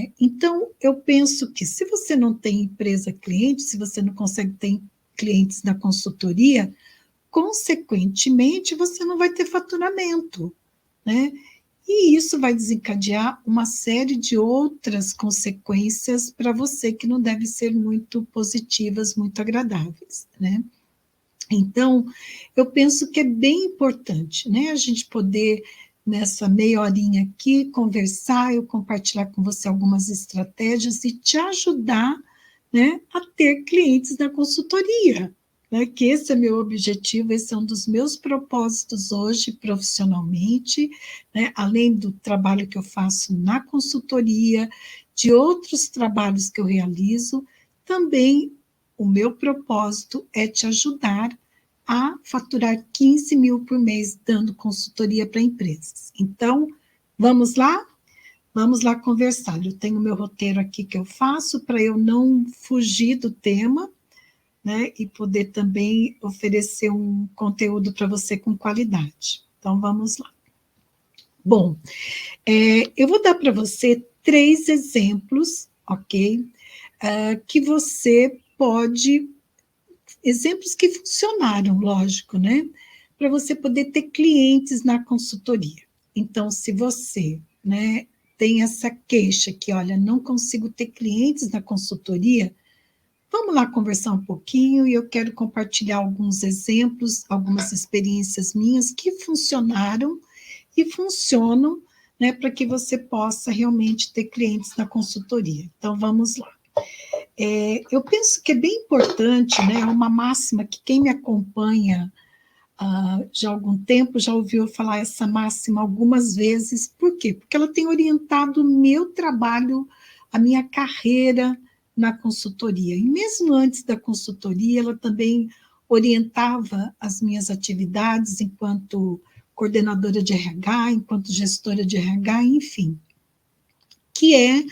né? Então, eu penso que se você não tem empresa cliente, se você não consegue ter clientes na consultoria, consequentemente, você não vai ter faturamento, né? E isso vai desencadear uma série de outras consequências para você que não devem ser muito positivas, muito agradáveis, né? Então, eu penso que é bem importante, né, a gente poder, nessa meia horinha aqui, conversar, eu compartilhar com você algumas estratégias e te ajudar, né, a ter clientes na consultoria, né, que esse é meu objetivo, esse é um dos meus propósitos hoje, profissionalmente, né, além do trabalho que eu faço na consultoria, de outros trabalhos que eu realizo, também o meu propósito é te ajudar a faturar 15 mil por mês dando consultoria para empresas. Então, vamos lá? Vamos lá conversar. Eu tenho meu roteiro aqui que eu faço para eu não fugir do tema, né? E poder também oferecer um conteúdo para você com qualidade. Então, vamos lá. Bom, eu vou dar para você 3 exemplos, ok? Que você pode exemplos que funcionaram, lógico, né? Para você poder ter clientes na consultoria. Então, se você, né, tem essa queixa que, olha, não consigo ter clientes na consultoria, vamos lá conversar um pouquinho e eu quero compartilhar alguns exemplos, algumas experiências minhas que funcionaram e funcionam, né, para que você possa realmente ter clientes na consultoria. Então, vamos lá. Eu penso que é bem importante, né, é uma máxima que quem me acompanha já há algum tempo já ouviu falar essa máxima algumas vezes. Por quê? Porque ela tem orientado o meu trabalho, a minha carreira na consultoria. E mesmo antes da consultoria, ela também orientava as minhas atividades enquanto coordenadora de RH, enquanto gestora de RH, enfim, que é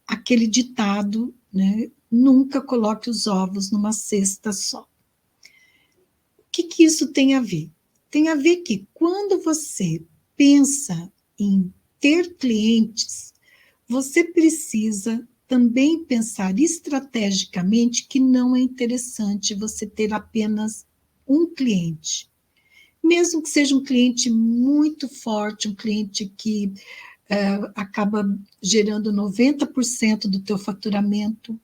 aquele ditado, né? Nunca coloque os ovos numa cesta só. O que isso tem a ver? Tem a ver que quando você pensa em ter clientes, você precisa também pensar estrategicamente que não é interessante você ter apenas um cliente. Mesmo que seja um cliente muito forte, um cliente que acaba gerando 90% do teu faturamento,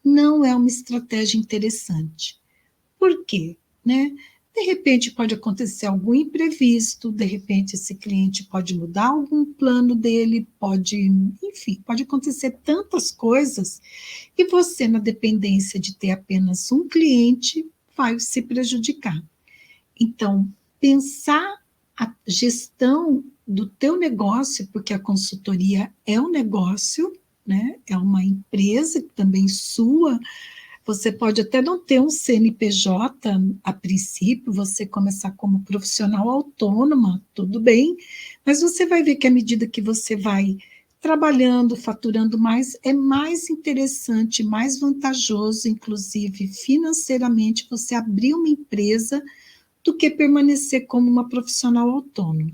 não é uma estratégia interessante. Por quê? Né? De repente pode acontecer algum imprevisto, de repente esse cliente pode mudar algum plano dele, enfim, pode acontecer tantas coisas, e você, na dependência de ter apenas um cliente, vai se prejudicar. Então, pensar a gestão do teu negócio, porque a consultoria é um negócio, né? É uma empresa também sua. Você pode até não ter um CNPJ a princípio, você começar como profissional autônoma, tudo bem, mas você vai ver que à medida que você vai trabalhando, faturando mais, é mais interessante, mais vantajoso, inclusive financeiramente, você abrir uma empresa do que permanecer como uma profissional autônoma.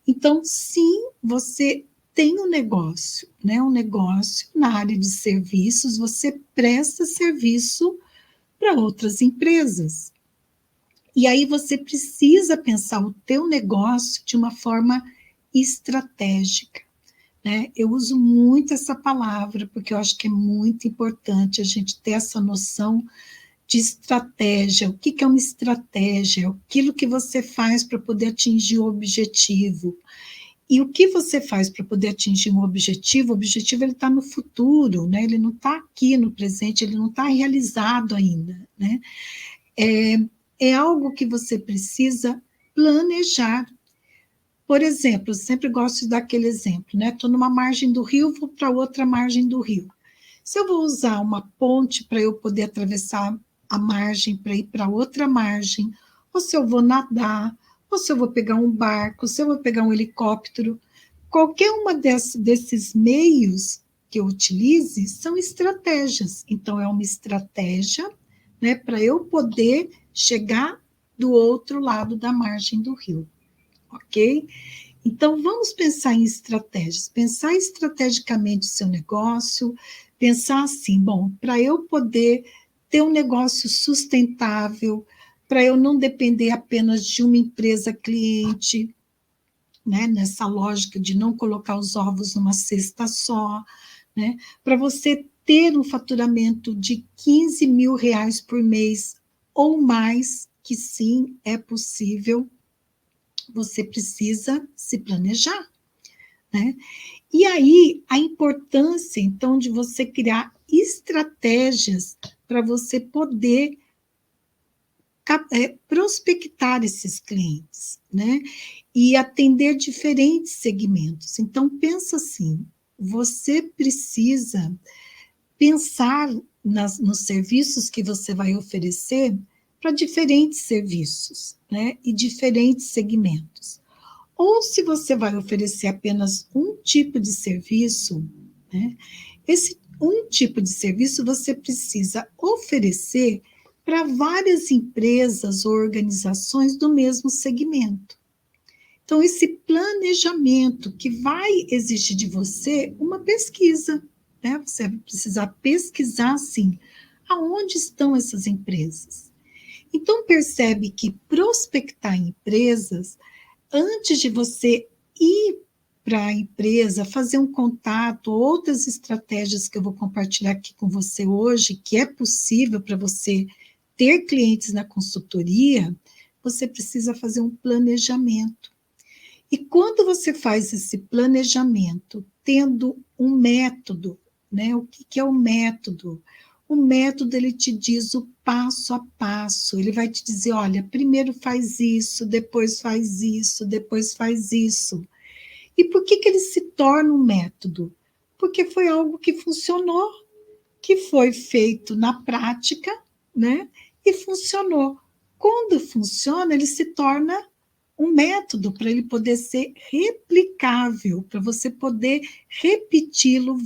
Então, sim, você tem um negócio, né? Um negócio na área de serviços, você presta serviço para outras empresas. E aí você precisa pensar o teu negócio de uma forma estratégica, né? Eu uso muito essa palavra porque eu acho que é muito importante a gente ter essa noção de estratégia. O que é uma estratégia? Aquilo que você faz para poder atingir o objetivo. E o que você faz para poder atingir um objetivo? O objetivo ele está no futuro, né? Ele não está aqui no presente, ele não está realizado ainda, né? É algo que você precisa planejar. Por exemplo, eu sempre gosto de dar aquele exemplo, né? Estou numa margem do rio, vou para outra margem do rio. Se eu vou usar uma ponte para eu poder atravessar a margem para ir para outra margem, ou se eu vou nadar, ou se eu vou pegar um barco, se eu vou pegar um helicóptero, qualquer uma desses meios que eu utilize são estratégias. Então, é uma estratégia, né, para eu poder chegar do outro lado da margem do rio, ok? Então, vamos pensar em estratégias, pensar estrategicamente o seu negócio, pensar assim, bom, para eu poder ter um negócio sustentável, para eu não depender apenas de uma empresa cliente, né, nessa lógica de não colocar os ovos numa cesta só, né, para você ter um faturamento de 15 mil reais por mês ou mais, que sim, é possível, você precisa se planejar, né? E aí, a importância, então, de você criar estratégias para você poder prospectar esses clientes, né? E atender diferentes segmentos. Então, pensa assim, você precisa pensar nos serviços que você vai oferecer para diferentes serviços, né? E diferentes segmentos. Ou se você vai oferecer apenas um tipo de serviço, né? Esse um tipo de serviço você precisa oferecer para várias empresas ou organizações do mesmo segmento. Então, esse planejamento que vai exigir de você uma pesquisa, né? Você vai precisar pesquisar, assim, aonde estão essas empresas. Então, percebe que prospectar empresas, antes de você ir para a empresa, fazer um contato, outras estratégias que eu vou compartilhar aqui com você hoje, que é possível para você ter clientes na consultoria, você precisa fazer um planejamento. E quando você faz esse planejamento, tendo um método, né? O que é o método? O método, ele te diz o passo a passo, ele vai te dizer, olha, primeiro faz isso, depois faz isso, depois faz isso. E por que ele se torna um método? Porque foi algo que funcionou, que foi feito na prática, né? E funcionou. Quando funciona, ele se torna um método para ele poder ser replicável, para você poder repeti-lo